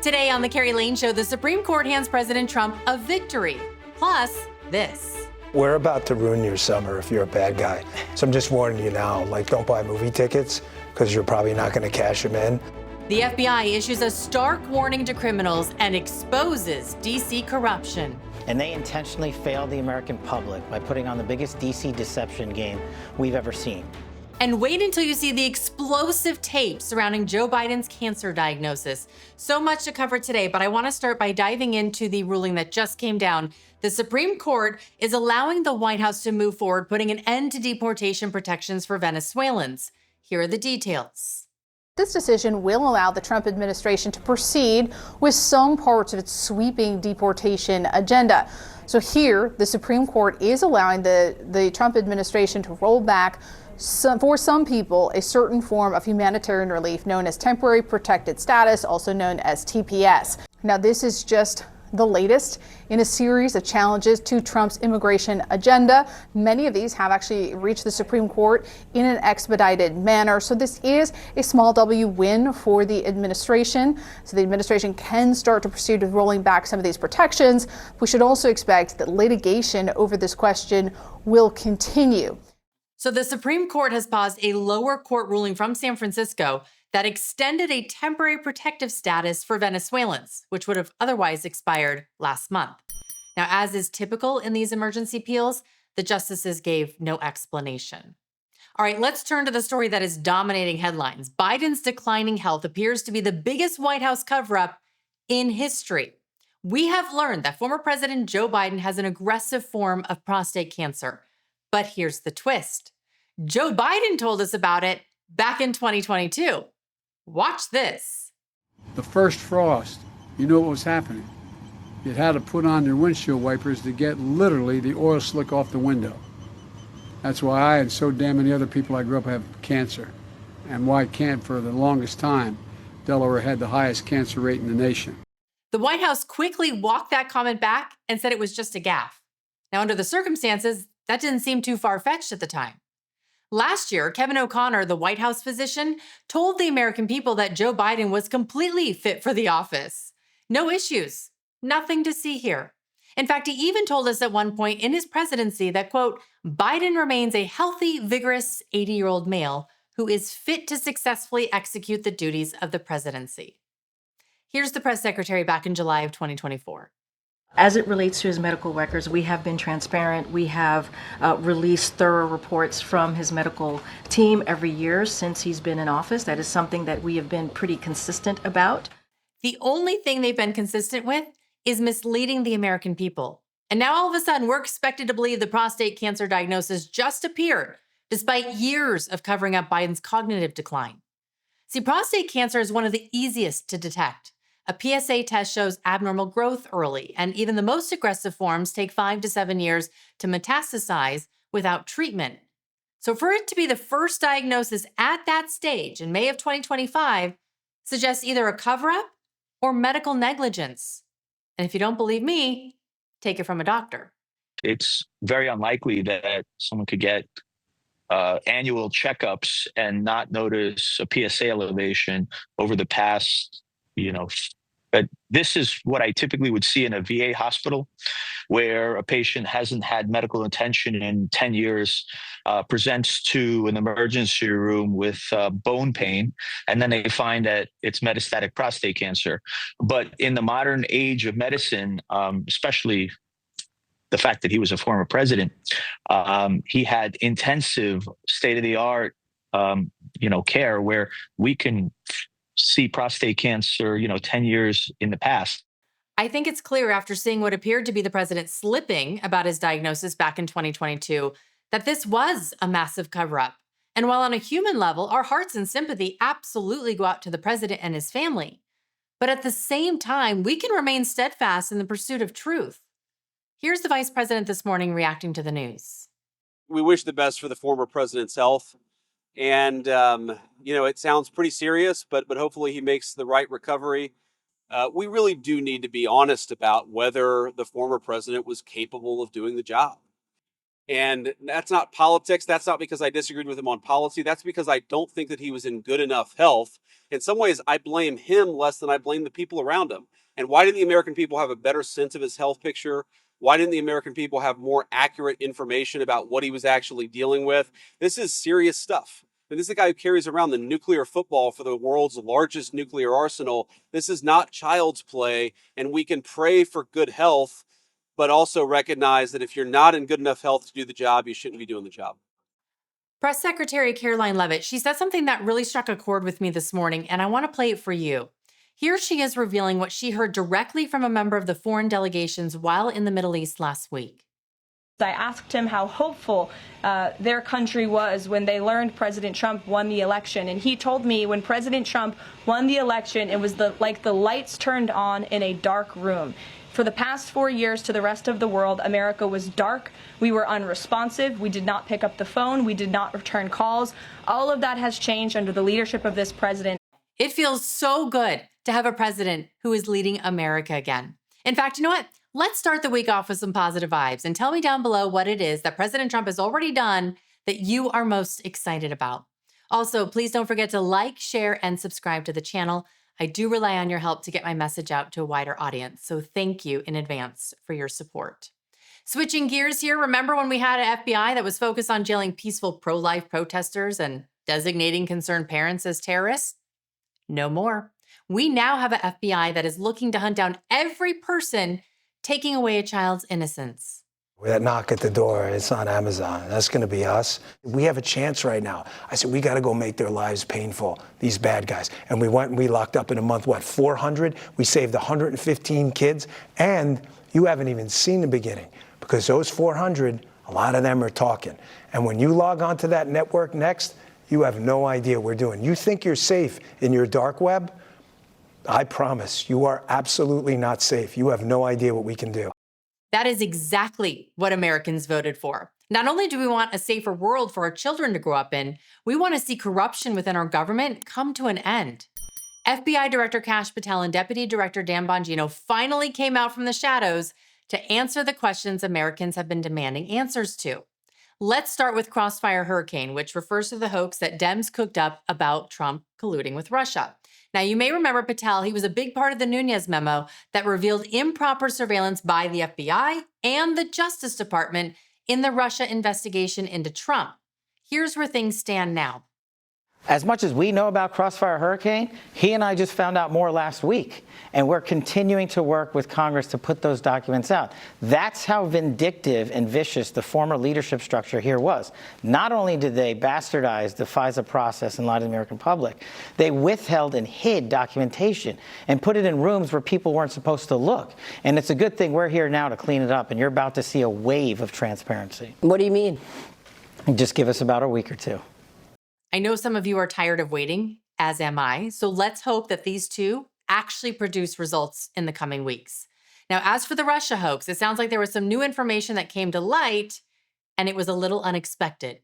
Today on the Kerri Lane Show, the Supreme Court hands President Trump a victory. Plus, this. We're about to ruin your summer if you're a bad guy. So I'm just warning you now, don't buy movie tickets because you're probably not going to cash them in. The FBI issues a stark warning to criminals and exposes D.C. corruption. And they intentionally failed the American public by putting on the biggest D.C. deception game we've ever seen. And wait until you see the explosive tape surrounding Joe Biden's cancer diagnosis. So much to cover today, but I want to start by diving into the ruling that just came down. The Supreme Court is allowing the White House to move forward, putting an end to deportation protections for Venezuelans. Here are the details. This decision will allow the Trump administration to proceed with some parts of its sweeping deportation agenda. So here, the Supreme Court is allowing the Trump administration to roll back for some people, a certain form of humanitarian relief known as temporary protected status, also known as TPS. Now, this is just the latest in a series of challenges to Trump's immigration agenda. Many of these have actually reached the Supreme Court in an expedited manner. So this is a small W win for the administration. So the administration can start to proceed with rolling back some of these protections. We should also expect that litigation over this question will continue. So the Supreme Court has paused a lower court ruling from San Francisco that extended a temporary protective status for Venezuelans, which would have otherwise expired last month. Now, as is typical in these emergency appeals, the justices gave no explanation. All right, let's turn to the story that is dominating headlines. Biden's declining health appears to be the biggest White House cover-up in history. We have learned that former President Joe Biden has an aggressive form of prostate cancer. But here's the twist. Joe Biden told us about it back in 2022. Watch this. The first frost, you know what was happening. You had to put on your windshield wipers to get literally the oil slick off the window. That's why I and so damn many other people I grew up have cancer. And why can't for the longest time, Delaware had the highest cancer rate in the nation. The White House quickly walked that comment back and said it was just a gaffe. Now, under the circumstances, that didn't seem too far-fetched at the time. Last year, Kevin O'Connor, the White House physician, told the American people that Joe Biden was completely fit for the office. No issues. Nothing to see here. In fact, he even told us at one point in his presidency that, quote, Biden remains a healthy, vigorous 80-year-old male who is fit to successfully execute the duties of the presidency. Here's the press secretary back in July of 2024. As it relates to his medical records, we have been transparent. We have released thorough reports from his medical team every year since he's been in office. That is something that we have been pretty consistent about. The only thing they've been consistent with is misleading the American people. And now all of a sudden, we're expected to believe the prostate cancer diagnosis just appeared, despite years of covering up Biden's cognitive decline. See, prostate cancer is one of the easiest to detect. A PSA test shows abnormal growth early, and even the most aggressive forms take 5 to 7 years to metastasize without treatment. So for it to be the first diagnosis at that stage in May of 2025 suggests either a cover-up or medical negligence. And if you don't believe me, take it from a doctor. It's very unlikely that someone could get annual checkups and not notice a PSA elevation over the past but this is what I typically would see in a VA hospital where a patient hasn't had medical attention in 10 years, presents to an emergency room with bone pain, and then they find that it's metastatic prostate cancer. But in the modern age of medicine, especially the fact that he was a former president, he had intensive state-of-the-art care where we can see prostate cancer, 10 years in the past. I think it's clear after seeing what appeared to be the president slipping about his diagnosis back in 2022 that this was a massive cover-up. And while on a human level, our hearts and sympathy absolutely go out to the president and his family, but at the same time, we can remain steadfast in the pursuit of truth. Here's the vice president this morning reacting to the news. We wish the best for the former president's health. And, it sounds pretty serious, but hopefully he makes the right recovery. We really do need to be honest about whether the former president was capable of doing the job. And that's not politics. That's not because I disagreed with him on policy. That's because I don't think that he was in good enough health. In some ways, I blame him less than I blame the people around him. And why didn't the American people have a better sense of his health picture? Why didn't the American people have more accurate information about what he was actually dealing with? This is serious stuff. And this is the guy who carries around the nuclear football for the world's largest nuclear arsenal. This is not child's play, and we can pray for good health, but also recognize that if you're not in good enough health to do the job, you shouldn't be doing the job. Press Secretary Caroline Leavitt, she said something that really struck a chord with me this morning, and I want to play it for you. Here she is revealing what she heard directly from a member of the foreign delegations while in the Middle East last week. I asked him how hopeful their country was when they learned President Trump won the election. And he told me when President Trump won the election, it was like the lights turned on in a dark room. For the past 4 years to the rest of the world, America was dark. We were unresponsive. We did not pick up the phone. We did not return calls. All of that has changed under the leadership of this president. It feels so good to have a president who is leading America again. In fact, you know what? Let's start the week off with some positive vibes and tell me down below what it is that President Trump has already done that you are most excited about. Also, please don't forget to like, share, and subscribe to the channel. I do rely on your help to get my message out to a wider audience, so thank you in advance for your support. Switching gears here, remember when we had an FBI that was focused on jailing peaceful pro-life protesters and designating concerned parents as terrorists? No more. We now have an FBI that is looking to hunt down every person taking away a child's innocence. That knock at the door, it's on Amazon. That's going to be us. We have a chance right now. I said, we got to go make their lives painful, these bad guys. And we went and we locked up in a month, 400? We saved 115 kids. And you haven't even seen the beginning because those 400, a lot of them are talking. And when you log onto that network next, you have no idea what we're doing. You think you're safe in your dark web? I promise you are absolutely not safe. You have no idea what we can do. That is exactly what Americans voted for. Not only do we want a safer world for our children to grow up in, we want to see corruption within our government come to an end. FBI Director Kash Patel and Deputy Director Dan Bongino finally came out from the shadows to answer the questions Americans have been demanding answers to. Let's start with Crossfire Hurricane, which refers to the hoax that Dems cooked up about Trump colluding with Russia. Now, you may remember Patel. He was a big part of the Nunes memo that revealed improper surveillance by the FBI and the Justice Department in the Russia investigation into Trump. Here's where things stand now. As much as we know about Crossfire Hurricane, he and I just found out more last week, and we're continuing to work with Congress to put those documents out. That's how vindictive and vicious the former leadership structure here was. Not only did they bastardize the FISA process and lie to the American public, they withheld and hid documentation and put it in rooms where people weren't supposed to look. And it's a good thing we're here now to clean it up, and you're about to see a wave of transparency. What do you mean? Just give us about a week or two. I know some of you are tired of waiting, as am I, so let's hope that these two actually produce results in the coming weeks. Now, as for the Russia hoax, it sounds like there was some new information that came to light, and it was a little unexpected.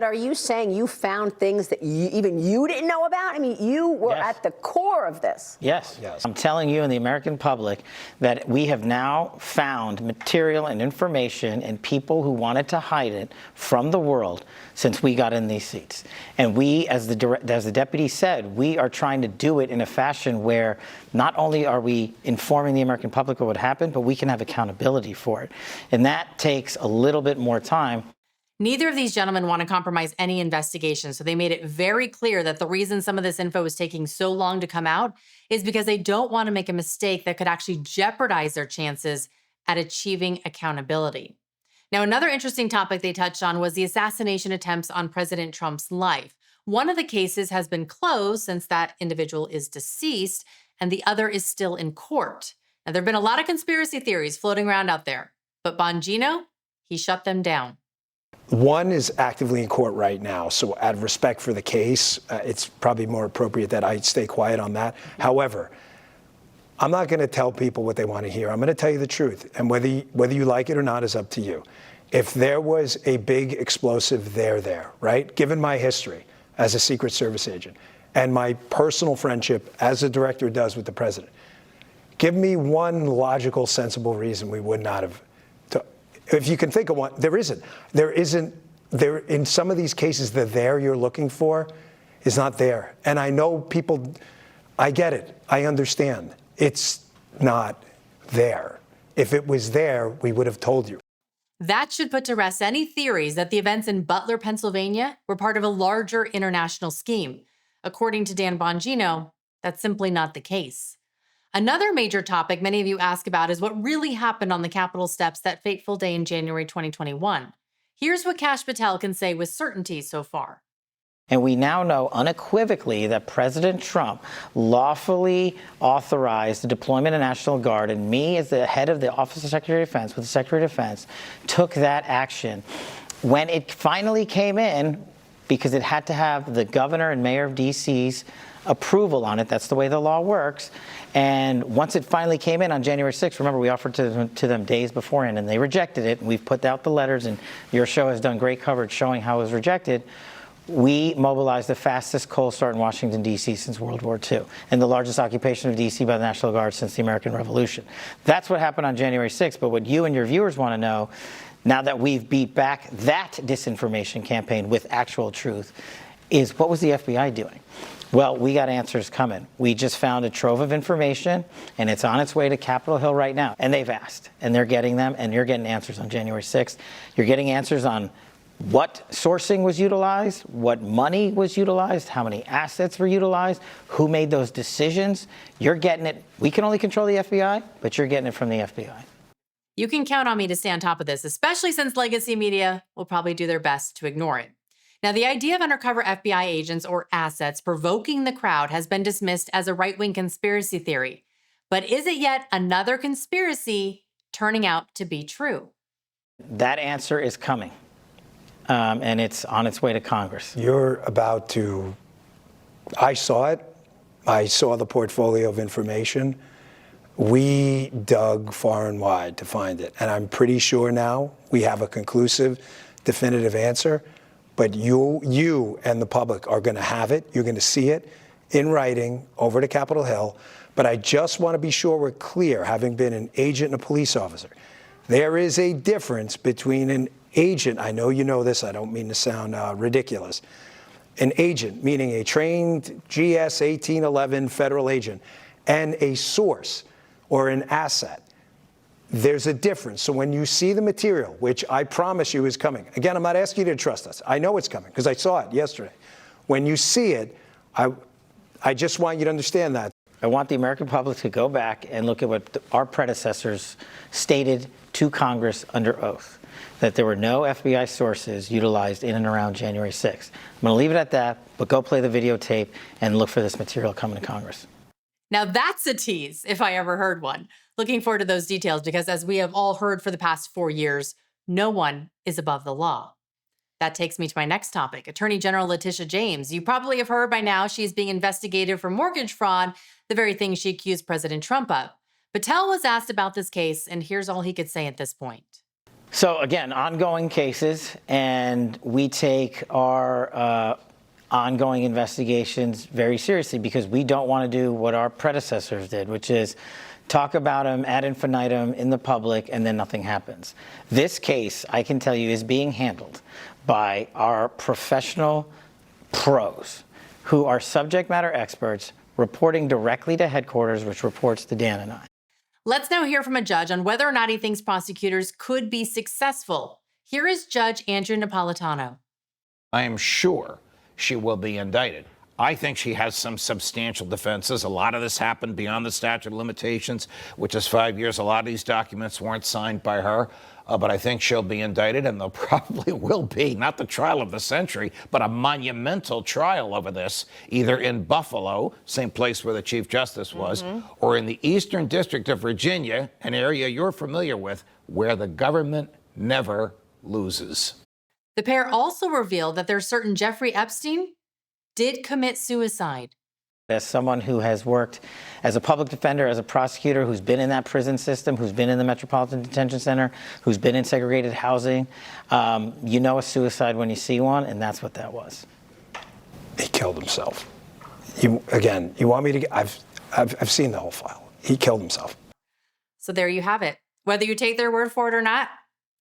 Are you saying you found things that even you didn't know about? I mean, you were at the core of this. Yes. I'm telling you and the American public that we have now found material and information and people who wanted to hide it from the world since we got in these seats. And we, as the deputy said, we are trying to do it in a fashion where not only are we informing the American public of what happened, but we can have accountability for it. And that takes a little bit more time. Neither of these gentlemen want to compromise any investigation, so they made it very clear that the reason some of this info is taking so long to come out is because they don't want to make a mistake that could actually jeopardize their chances at achieving accountability. Now, another interesting topic they touched on was the assassination attempts on President Trump's life. One of the cases has been closed since that individual is deceased, and the other is still in court. Now, there have been a lot of conspiracy theories floating around out there, but Bongino, he shut them down. One is actively in court right now, so out of respect for the case, it's probably more appropriate that I stay quiet on that. However, I'm not going to tell people what they want to hear. I'm going to tell you the truth, and whether you like it or not is up to you. If there was a big explosive there, right? Given my history as a Secret Service agent and my personal friendship as a director does with the president, give me one logical, sensible reason we would not have. If you can think of one, there isn't. There, in some of these cases, the there you're looking for is not there. And I know people, I get it. I understand. It's not there. If it was there, we would have told you. That should put to rest any theories that the events in Butler, Pennsylvania were part of a larger international scheme. According to Dan Bongino, that's simply not the case. Another major topic many of you ask about is what really happened on the Capitol steps that fateful day in January 2021. Here's what Kash Patel can say with certainty so far. And we now know unequivocally that President Trump lawfully authorized the deployment of National Guard, and me, as the head of the Office of Secretary of Defense, with the Secretary of Defense, took that action. When it finally came in, because it had to have the governor and mayor of D.C.'s approval on it, that's the way the law works, and once it finally came in on January 6th, remember we offered to them days beforehand, and they rejected it, and we've put out the letters, and your show has done great coverage showing how it was rejected. We mobilized the fastest cold start in Washington, D.C. since World War II, and the largest occupation of D.C. by the National Guard since the American Revolution. That's what happened on January 6th, but what you and your viewers want to know, now that we've beat back that disinformation campaign with actual truth, is what was the FBI doing? Well, we got answers coming. We just found a trove of information, and it's on its way to Capitol Hill right now. And they've asked, and they're getting them, and you're getting answers on January 6th. You're getting answers on what sourcing was utilized, what money was utilized, how many assets were utilized, who made those decisions. You're getting it. We can only control the FBI, but you're getting it from the FBI. You can count on me to stay on top of this, especially since legacy media will probably do their best to ignore it. Now, the idea of undercover FBI agents or assets provoking the crowd has been dismissed as a right-wing conspiracy theory. But is it yet another conspiracy turning out to be true? That answer is coming, and it's on its way to Congress. You're about to, I saw it. I saw the portfolio of information. We dug far and wide to find it. And I'm pretty sure now we have a conclusive, definitive answer. But you and the public are going to have it. You're going to see it in writing over to Capitol Hill. But I just want to be sure we're clear, having been an agent and a police officer. There is a difference between an agent. I know you know this. I don't mean to sound ridiculous. An agent, meaning a trained GS 1811 federal agent, and a source or an asset. There's a difference. So when you see the material, which I promise you is coming, again, I'm not asking you to trust us. I know it's coming because I saw it yesterday. When you see it, I just want you to understand that. I want the American public to go back and look at what our predecessors stated to Congress under oath, that there were no FBI sources utilized in and around January 6th. I'm going to leave it at that, but go play the videotape and look for this material coming to Congress. Now that's a tease, if I ever heard one. Looking forward to those details because, as we have all heard for the past 4 years, no one is above the law. That takes me to my next topic. Attorney General Letitia James. You probably have heard by now she's being investigated for mortgage fraud, the very thing she accused President Trump of. Patel was asked about this case, and here's all he could say at this point. So again, ongoing cases, and we take our ongoing investigations very seriously because we don't want to do what our predecessors did, which is talk about them ad infinitum in the public, and then nothing happens. This case, I can tell you, is being handled by our professional pros who are subject matter experts reporting directly to headquarters, which reports to Dan and I. Let's now hear from a judge on whether or not he thinks prosecutors could be successful. Here is Judge Andrew Napolitano. I am sure she will be indicted. I think she has some substantial defenses. A lot of this happened beyond the statute of limitations, which is 5 years. A lot of these documents weren't signed by her, but I think she'll be indicted, and there probably will be, not the trial of the century, but a monumental trial over this, either in Buffalo, same place where the Chief Justice was, or in the Eastern District of Virginia, an area you're familiar with, where the government never loses. The pair also revealed that their certain Jeffrey Epstein did commit suicide. As someone who has worked as a public defender, as a prosecutor, who's been in that prison system, who's been in the Metropolitan Detention Center, who's been in segregated housing, you know a suicide when you see one, and that's what that was. He killed himself. You want me to? I've seen the whole file. He killed himself. So there you have it. Whether you take their word for it or not,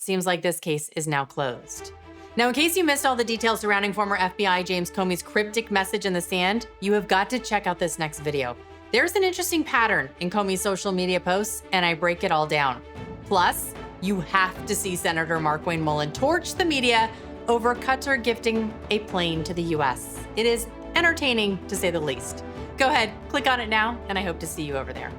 seems like this case is now closed. Now, in case you missed all the details surrounding former FBI James Comey's cryptic message in the sand, you have got to check out this next video. There's an interesting pattern in Comey's social media posts, and I break it all down. Plus, you have to see Senator Markwayne Mullin torch the media over Qatar gifting a plane to the US. It is entertaining, to say the least. Go ahead, click on it now, and I hope to see you over there.